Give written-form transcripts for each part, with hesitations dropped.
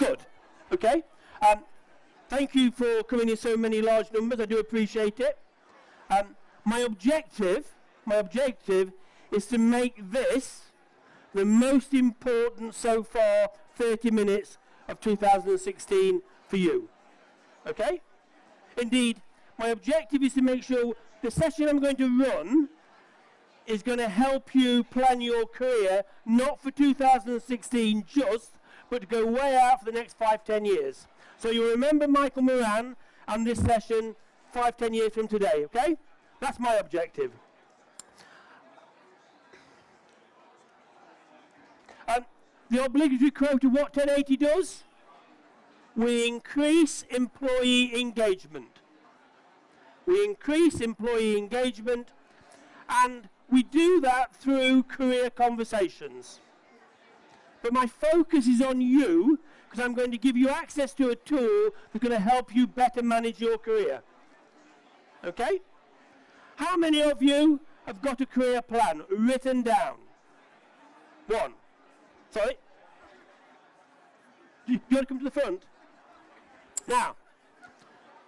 Good. Okay. Thank you for coming in so many large numbers. I do appreciate it. My objective is to make this the most important so far 30 minutes of 2016 for you. Okay? Indeed, my objective is to make sure the session I'm going to run is going to help you plan your career, not for 2016 just, but to go way out for the next 5-10 years. So you'll remember Michael Moran and this session 5-10 years from today, okay? That's my objective. The obligatory quote of what 1080 does? We increase employee engagement. We increase employee engagement, and we do that through career conversations. But my focus is on you, because I'm going to give you access to a tool that's going to help you better manage your career. Okay? How many of you have got a career plan written down? One. Sorry? Do you want to come to the front? Now,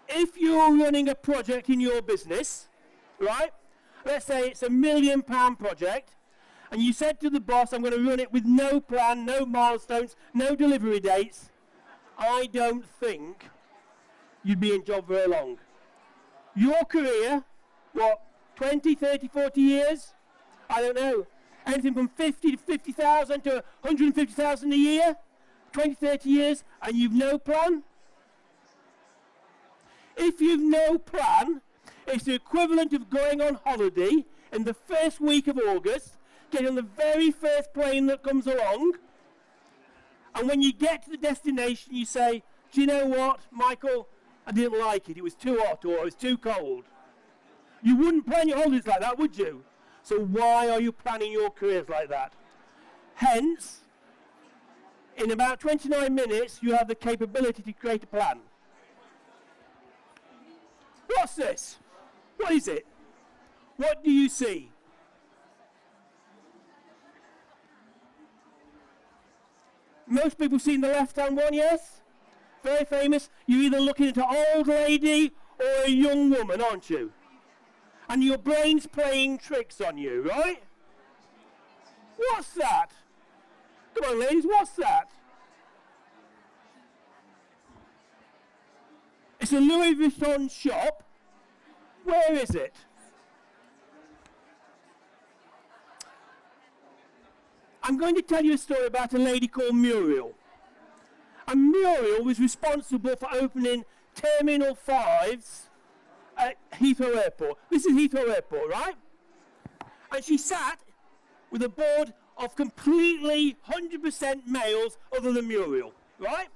if you're running a project in your business, right? Let's say it's £1 million project, and you said to the boss, I'm going to run it with no plan, no milestones, no delivery dates. I don't think you'd be in job very long. Your career, what, 20, 30, 40 years? I don't know. Anything from 50 to 50,000 to 150,000 a year? 20, 30 years, and you've no plan? If you've no plan, it's the equivalent of going on holiday in the first week of August, getting on the very first plane that comes along, and when you get to the destination, you say, do you know what, Michael? I didn't like it. It was too hot or it was too cold. You wouldn't plan your holidays like that, would you? So why are you planning your careers like that? Hence, in about 29 minutes, you have the capability to create a plan. What's this? What is it? What do you see? Most people seen the left-hand one, yes? Very famous. You're either looking at an old lady or a young woman, aren't you? And your brain's playing tricks on you, right? What's that? Come on, ladies, what's that? It's a Louis Vuitton shop. Where is it? I'm going to tell you a story about a lady called Muriel. And Muriel was responsible for opening Terminal 5's at Heathrow Airport. This is Heathrow Airport, right? And she sat with a board of completely 100% males other than Muriel, right?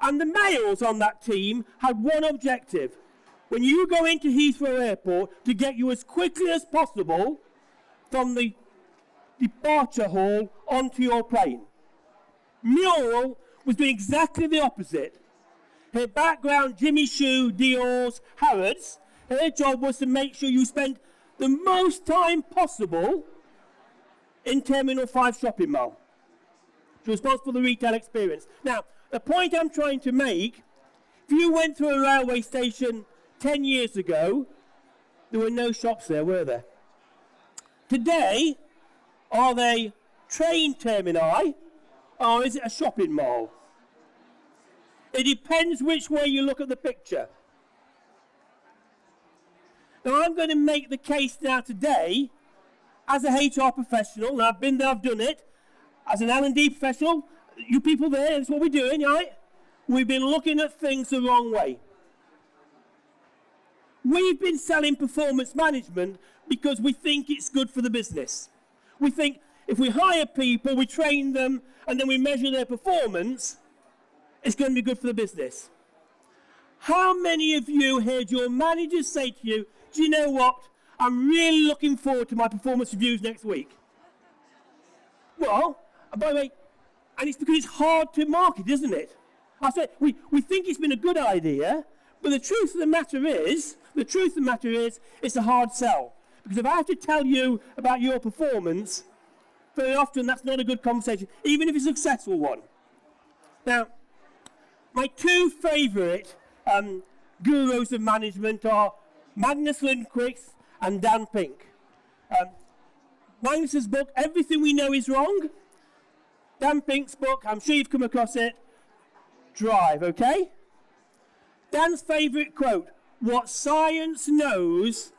And the males on that team had one objective. When you go into Heathrow Airport, to get you as quickly as possible from the departure hall onto your plane. Muriel was doing exactly the opposite. Her background, Jimmy Choo, Dior's, Harrods, her job was to make sure you spent the most time possible in Terminal 5 shopping mall. She was responsible for the retail experience. Now, the point I'm trying to make, if you went through a railway station 10 years ago, there were no shops there, were there? Today, are they train termini, or is it a shopping mall? It depends which way you look at the picture. Now, I'm going to make the case now today, as a HR professional, and I've been there, I've done it, as an L&D professional, you people there, that's what we're doing, right? We've been looking at things the wrong way. We've been selling performance management because we think it's good for the business. We think if we hire people, we train them, and then we measure their performance, it's going to be good for the business. How many of you heard your managers say to you, do you know what? I'm really looking forward to my performance reviews next week. Well, by the way, and it's because it's hard to market, isn't it? I said, we think it's been a good idea, but the truth of the matter is, it's a hard sell. Because if I have to tell you about your performance, very often that's not a good conversation, even if it's a successful one. Now, my two favourite gurus of management are Magnus Lundquist and Dan Pink. Magnus's book, Everything We Know Is Wrong. Dan Pink's book, I'm sure you've come across it, Drive, okay? Dan's favourite quote, what science knows,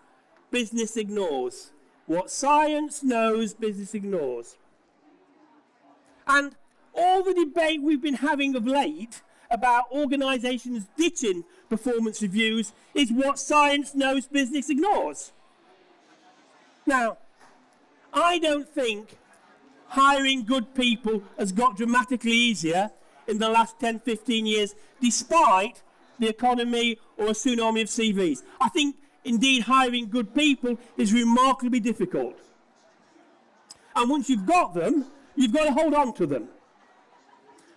business ignores. What science knows, business ignores. And all the debate we've been having of late about organisations ditching performance reviews is what science knows, business ignores. Now, I don't think hiring good people has got dramatically easier in the last 10, 15 years, despite the economy or a tsunami of CVs. I think, indeed, hiring good people is remarkably difficult. And once you've got them, you've got to hold on to them.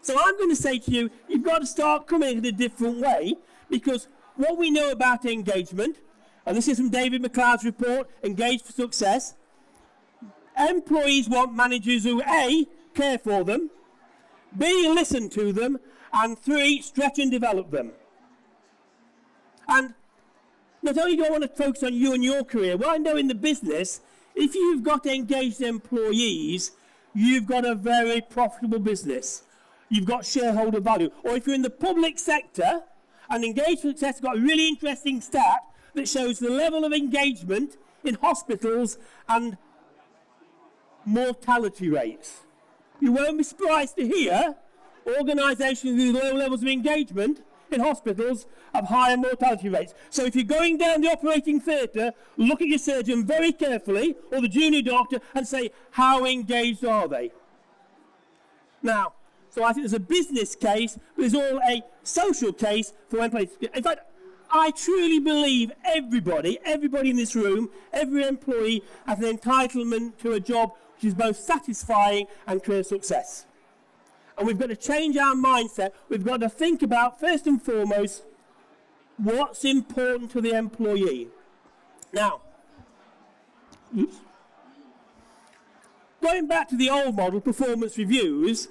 So I'm going to say to you, you've got to start coming in a different way, because what we know about engagement, and this is from David McLeod's report, Engage for Success, employees want managers who A, care for them, B, listen to them, and 3, stretch and develop them. And not only do I want to focus on you and your career, well, I know in the business, if you've got engaged employees, you've got a very profitable business. You've got shareholder value. Or if you're in the public sector, and Engage for Success has got a really interesting stat that shows the level of engagement in hospitals and mortality rates. You won't be surprised to hear organisations with low levels of engagement in hospitals have higher mortality rates. So if you're going down the operating theatre, look at your surgeon very carefully, or the junior doctor, and say, how engaged are they? Now, so I think there's a business case, but there's all a social case for employees. In fact, I truly believe everybody in this room, every employee has an entitlement to a job which is both satisfying and career success. And we've got to change our mindset. We've got to think about, first and foremost, what's important to the employee. Now, going back to the old model, performance reviews,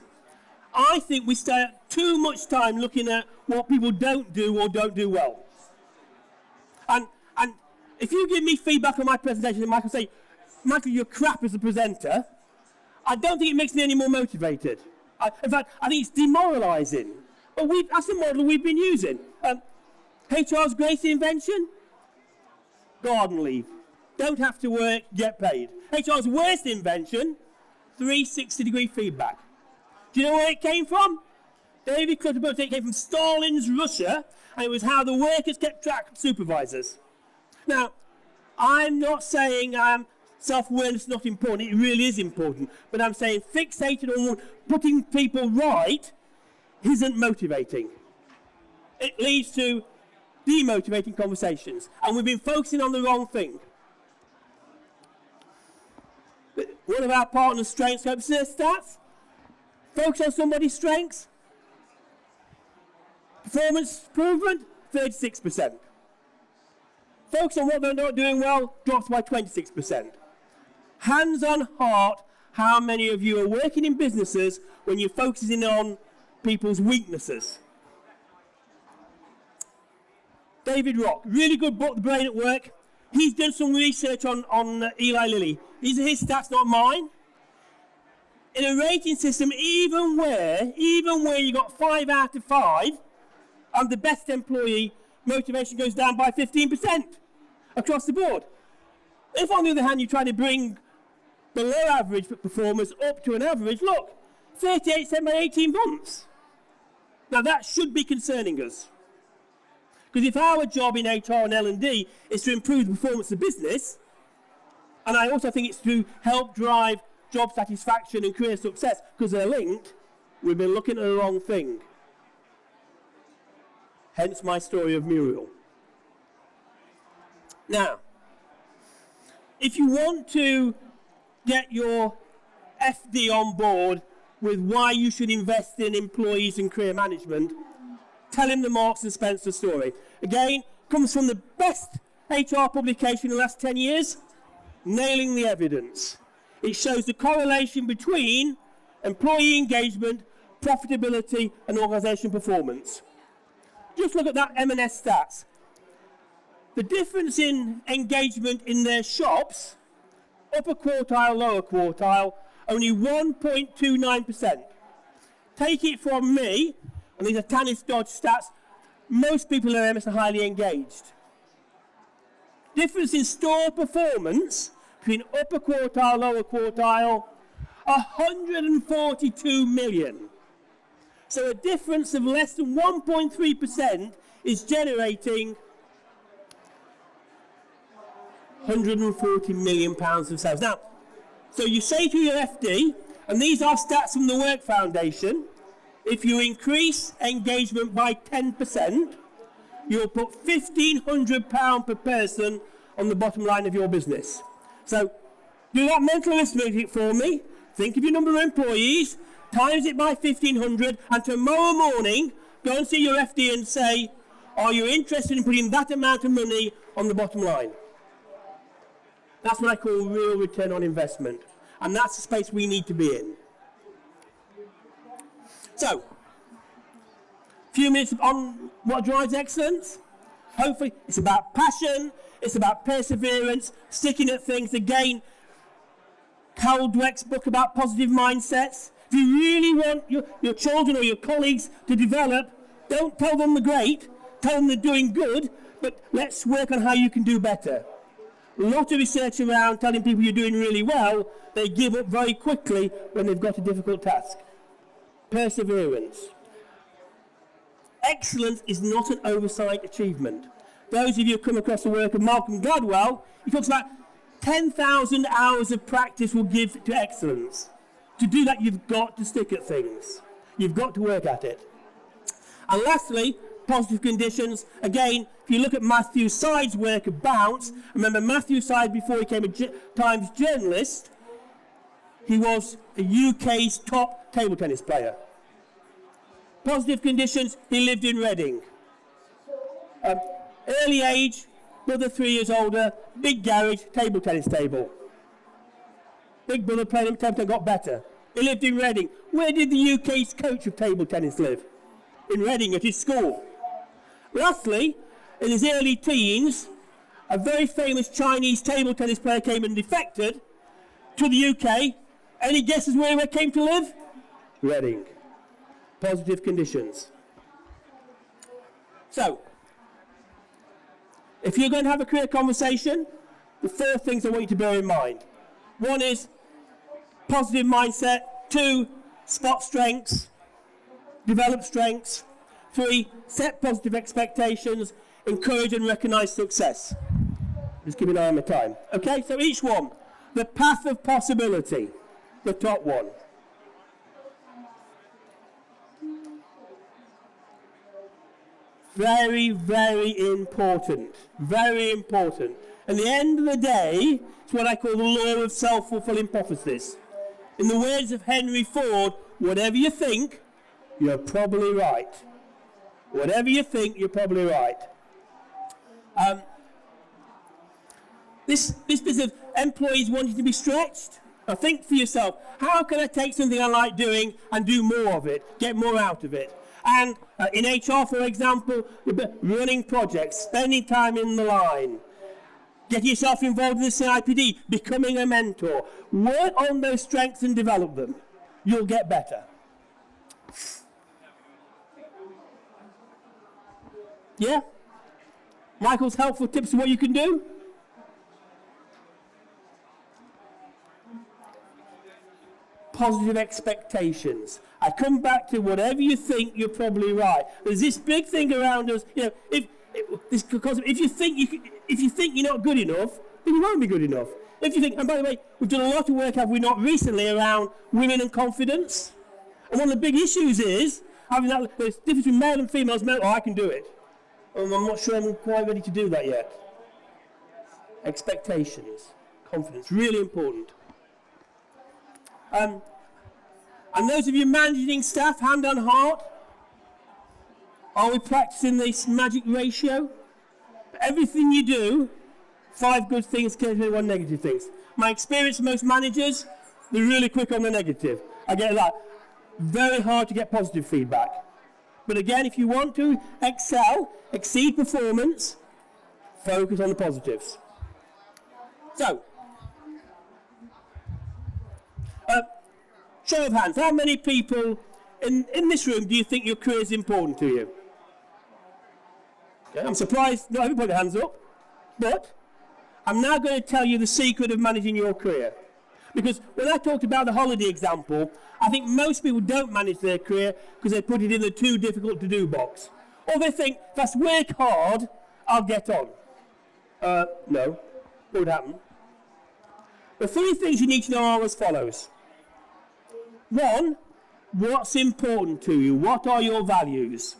I think we spend too much time looking at what people don't do or don't do well. And if you give me feedback on my presentation and Michael say, Michael, you're crap as a presenter, I don't think it makes me any more motivated. In fact, I think it's demoralising. But that's the model we've been using. HR's greatest invention? Garden leave. Don't have to work, get paid. HR's worst invention? 360-degree feedback. Do you know where it came from? David Clutterbuck, it came from Stalin's Russia, and it was how the workers kept track of supervisors. Now, I'm not saying self-awareness is not important. It really is important. But I'm saying fixated on putting people right isn't motivating. It leads to demotivating conversations. And we've been focusing on the wrong thing. One of our partners' strengths, hope their stats. Focus on somebody's strengths. Performance improvement, 36%. Focus on what they're not doing well, drops by 26%. Hands on heart, how many of you are working in businesses when you're focusing on people's weaknesses? David Rock, really good book, The Brain at Work. He's done some research on Eli Lilly. These are his stats, not mine. In a rating system, even where you got 5 out of 5, I'm the best employee, motivation goes down by 15% across the board. If, on the other hand, you try to bring below average performers up to an average, look, 38% by 18 months. Now, that should be concerning us. Because if our job in HR and L&D is to improve the performance of business, and I also think it's to help drive job satisfaction and career success because they're linked, we've been looking at the wrong thing. Hence my story of Muriel. Now, if you want to get your FD on board with why you should invest in employees and career management, tell him the Marks and Spencer story. Again, comes from the best HR publication in the last 10 years, Nailing the Evidence. It shows the correlation between employee engagement, profitability and organisation performance. Just look at that M&S stats. The difference in engagement in their shops, upper quartile, lower quartile, only 1.29%. Take it from me, and these are Tanis Dodge stats, most people in MS are highly engaged. Difference in store performance between upper quartile, lower quartile, 142 million. So a difference of less than 1.3% is generating £140 million of sales. Now, so you say to your FD, and these are stats from the Work Foundation, if you increase engagement by 10%, you'll put £1,500 per person on the bottom line of your business. So do that mental arithmetic for me. Think of your number of employees, times it by 1,500, and tomorrow morning, go and see your FD and say, are you interested in putting that amount of money on the bottom line? That's what I call real return on investment. And that's the space we need to be in. So, a few minutes on what drives excellence. Hopefully, it's about passion, it's about perseverance, sticking at things. Again, Carol Dweck's book about positive mindsets. If you really want your children or your colleagues to develop, don't tell them they're great, tell them they're doing good, but let's work on how you can do better. A lot of research around telling people you're doing really well, they give up very quickly when they've got a difficult task. Perseverance. Excellence is not an oversight achievement. Those of you who come across the work of Malcolm Gladwell, he talks about 10,000 hours of practice will give to excellence. To do that, you've got to stick at things. You've got to work at it. And lastly, positive conditions. Again, if you look at Matthew Syed's work of Bounce, remember Matthew Syed, before he became a Times journalist, he was the UK's top table tennis player. Positive conditions, he lived in Reading. Early age, brother 3 years older, big garage, table tennis table. Big brother played him 10 and got better. He lived in Reading. Where did the UK's coach of table tennis live? In Reading at his school. Lastly, in his early teens, a very famous Chinese table tennis player came and defected to the UK. Any guesses where he came to live? Reading. Positive conditions. So, if you're going to have a career conversation, the 4 things I want you to bear in mind. 1 is positive mindset. 2, spot strengths, develop strengths. 3, set positive expectations, encourage and recognise success. Just keep an eye on my time. Okay, so each one. The path of possibility, the top one. Very, very important. Very important. At the end of the day, it's what I call the law of self-fulfilling prophecies. In the words of Henry Ford, whatever you think, you're probably right. Whatever you think, you're probably right. This business of employees wanting to be stretched, now think for yourself, how can I take something I like doing and do more of it, get more out of it? And in HR, for example, running projects, spending time in the line, getting yourself involved in the CIPD, becoming a mentor. Work on those strengths and develop them. You'll get better. Yeah? Michael's helpful tips of what you can do? Positive expectations. I come back to whatever you think, you're probably right. There's this big thing around us, you know, if you think you're not good enough, then you won't be good enough. If you think, and by the way, we've done a lot of work, have we not, recently around women and confidence? And one of the big issues is having that, there's difference between male and females. Male, I can do it. I'm not sure I'm quite ready to do that yet. Expectations, confidence, really important. And those of you managing staff, hand on heart, are we practicing this magic ratio? Everything you do, 5 good things compared to 1 negative things. My experience with most managers, they're really quick on the negative. I get that. Very hard to get positive feedback. But again, if you want to excel, exceed performance, focus on the positives. So, show of hands, how many people in this room do you think your career is important to you? Okay, I'm surprised not everybody hands up, but I'm now going to tell you the secret of managing your career. Because when I talked about the holiday example, I think most people don't manage their career because they put it in the too difficult to do box. Or they think, if I work hard, I'll get on. No, what would happen? The 3 things you need to know are as follows. 1, what's important to you? What are your values?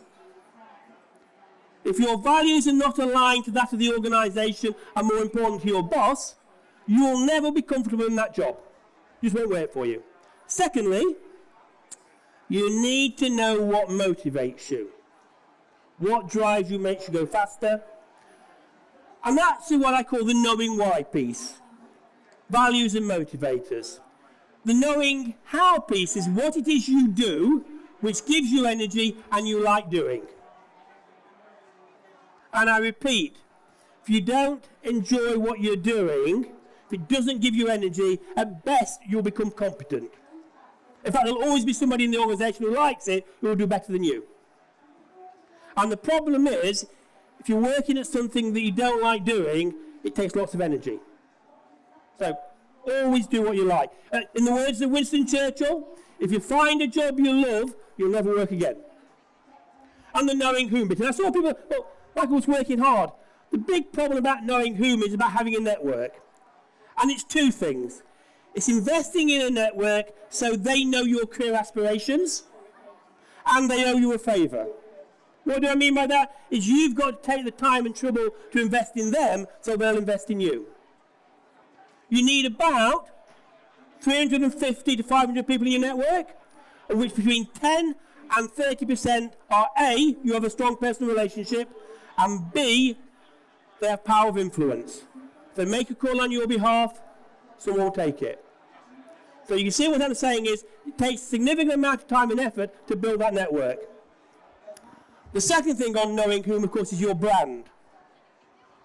If your values are not aligned to that of the organisation and more important to your boss, you'll never be comfortable in that job. Just won't work for you. Secondly, you need to know what motivates you. What drives you, makes you go faster. And that's what I call the knowing why piece. Values and motivators. The knowing how piece is what it is you do which gives you energy and you like doing. And I repeat, if you don't enjoy what you're doing, if it doesn't give you energy, at best you'll become competent. In fact, there'll always be somebody in the organisation who likes it who will do better than you. And the problem is, if you're working at something that you don't like doing, it takes lots of energy. So, always do what you like. In the words of Winston Churchill, if you find a job you love, you'll never work again. And the knowing whom bit. And I saw people, well, Michael was working hard. The big problem about knowing whom is about having a network. And it's 2 things. It's investing in a network so they know your career aspirations and they owe you a favour. What do I mean by that? Is you've got to take the time and trouble to invest in them so they'll invest in you. You need about 350 to 500 people in your network, of which between 10 and 30% are A, you have a strong personal relationship, and B, they have power of influence. If they make a call on your behalf, someone will take it. So you can see what I'm saying is, it takes a significant amount of time and effort to build that network. The second thing on knowing whom, of course, is your brand.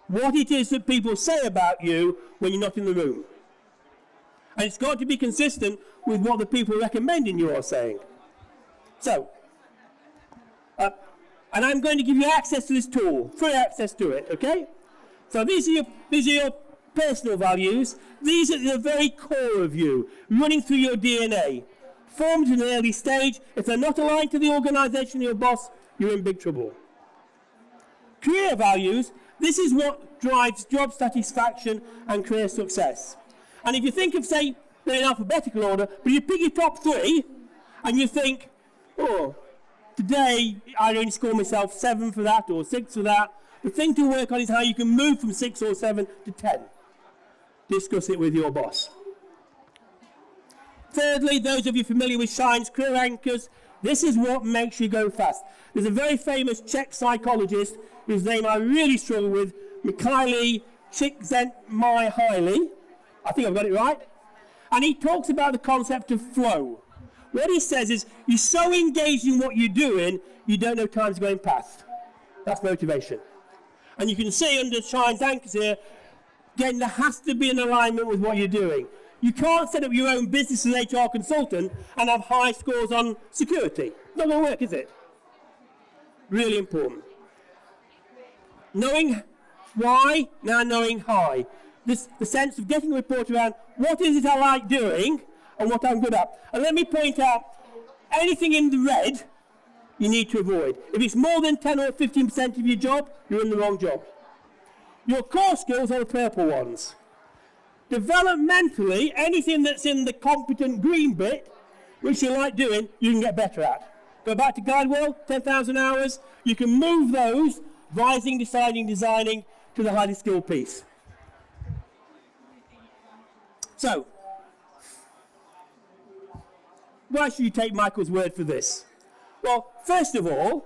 What it is that people say about you when you're not in the room. And it's got to be consistent with what the people recommending you are saying. So, and I'm going to give you access to this tool, free access to it, okay? So these are your personal values. These are the very core of you, running through your DNA. Formed in an early stage. If they're not aligned to the organisation of your boss, you're in big trouble. Career values, this is what drives job satisfaction and career success. And if you think of, say, they're in alphabetical order, but you pick your top 3, and you think, oh, today I only score myself 7 for that or 6 for that. The thing to work on is how you can move from 6 or 7 to 10. Discuss it with your boss. Thirdly, those of you familiar with Shine's career anchors, this is what makes you go fast. There's a very famous Czech psychologist whose name I really struggle with, Michael Csikszentmihalyi. I think I've got it right. And he talks about the concept of flow. What he says is, you're so engaged in what you're doing, you don't know time's going past. That's motivation. And you can see under Shine's anchors here, again, there has to be an alignment with what you're doing. You can't set up your own business as an HR consultant and have high scores on security. Not going to work, is it? Really important. Knowing why, now knowing how. The sense of getting a report around what is it I like doing and what I'm good at. And let me point out, anything in the red you need to avoid. If it's more than 10 or 15% of your job, you're in the wrong job. Your core skills are the purple ones. Developmentally, anything that's in the competent green bit, which you like doing, you can get better at. Go back to Guide World, 10,000 hours. You can move those, advising, deciding, designing, to the highly skilled piece. So, why should you take Michael's word for this? Well, first of all,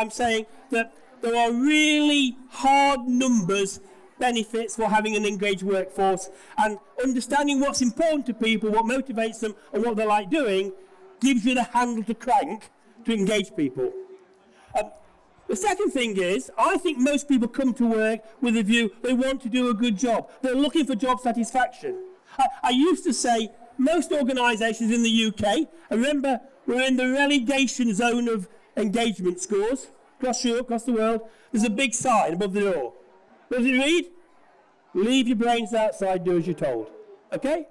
I'm saying that there are really hard numbers benefits for having an engaged workforce, and understanding what's important to people, what motivates them, and what they like doing gives you the handle to crank to engage people. The second thing is, I think most people come to work with a view they want to do a good job. They're looking for job satisfaction. I used to say most organisations in the UK, I remember we're in the relegation zone of engagement scores across Europe, across the world. There's a big sign above the door. What does it read? Leave your brains outside, do as you're told. Okay?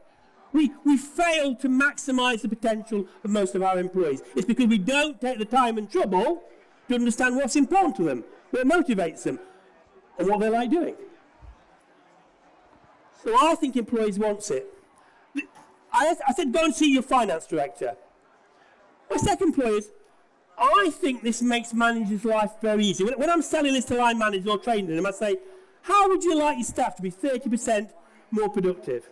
We fail to maximise the potential of most of our employees. It's because we don't take the time and trouble to understand what's important to them, what motivates them, and what they like doing. So I think employees want it. I said, go and see your finance director. My second employer is, I think this makes managers' life very easy. When I'm selling this to line managers or training them, I say, how would you like your staff to be 30% more productive?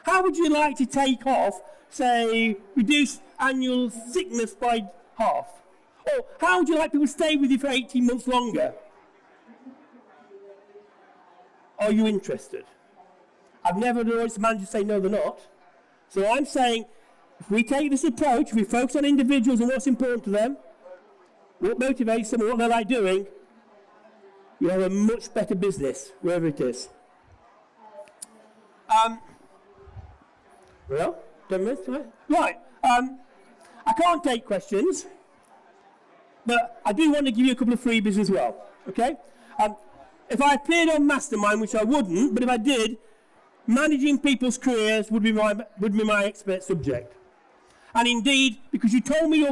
How would you like to take off, say, reduce annual sickness by half? Or how would you like people to stay with you for 18 months longer? Are you interested? I've never heard a manager say no, they're not. So I'm saying, if we take this approach, we focus on individuals and what's important to them, what motivates them and what they like doing, you have a much better business, wherever it is. Well, 10 minutes, right. I can't take questions, but I do want to give you a couple of freebies as well, okay? If I appeared on Mastermind, which I wouldn't, but if I did, managing people's careers would be my expert subject. And indeed, because you told me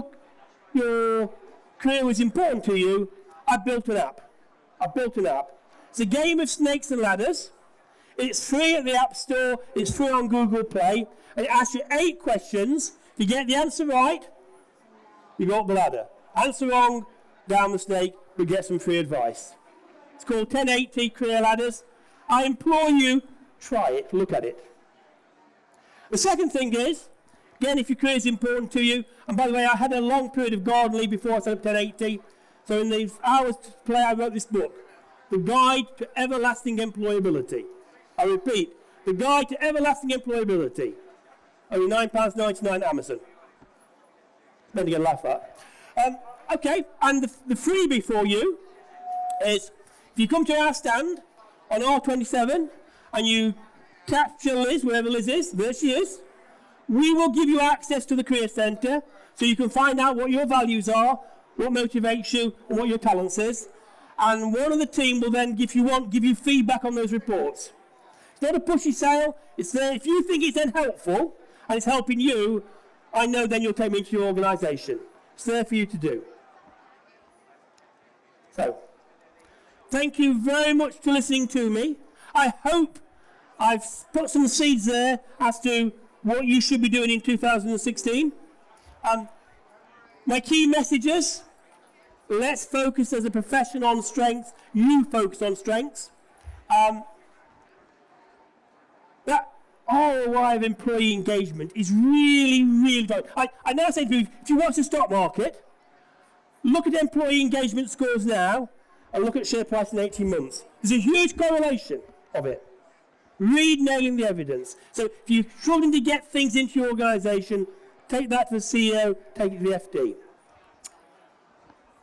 your career was important to you, I built an app. It's a game of snakes and ladders. It's free at the App Store. It's free on Google Play. And it asks you 8 questions. If you get the answer right, you go up the ladder. Answer wrong, down the snake, but get some free advice. It's called 1080 Career Ladders. I implore you, try it, look at it. The second thing is, again, if your career is important to you, and by the way, I had a long period of garden leave before I set up 1080, so in these hours to play, I wrote this book, The Guide to Everlasting Employability. I repeat, The Guide to Everlasting Employability. Only £9.99 Amazon. Nothing to laugh at. Okay, and the freebie for you is, if you come to our stand on R27 and you capture Liz, wherever Liz is, there she is, we will give you access to the Career Centre so you can find out what your values are, what motivates you, and what your talents is. And one of the team will then, if you want, give you feedback on those reports. It's not a pushy sale. It's there. If you think it's then helpful and it's helping you, I know then you'll take me into your organisation. It's there for you to do. So, thank you very much for listening to me. I hope I've put some seeds there as to what you should be doing in 2016. My key messages: let's focus as a profession on strengths. You focus on strengths. That ROI of employee engagement is really, really important. I now say to you, if you watch the stock market, look at employee engagement scores now and look at share price in 18 months. There's a huge correlation of it. Read Nailing the Evidence. So if you're struggling to get things into your organisation, take that to the CEO, take it to the FD.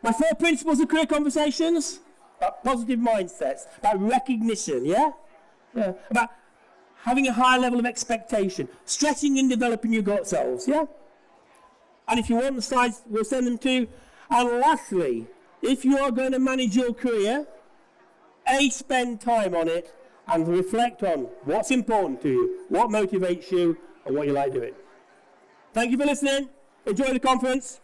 My 4 principles of career conversations: about positive mindsets, about recognition, yeah? About having a high level of expectation, stretching and developing your gut selves, yeah? And if you want the slides, we'll send them to you. And lastly, if you are going to manage your career, spend time on it and reflect on what's important to you, what motivates you, and what you like doing. Thank you for listening. Enjoy the conference.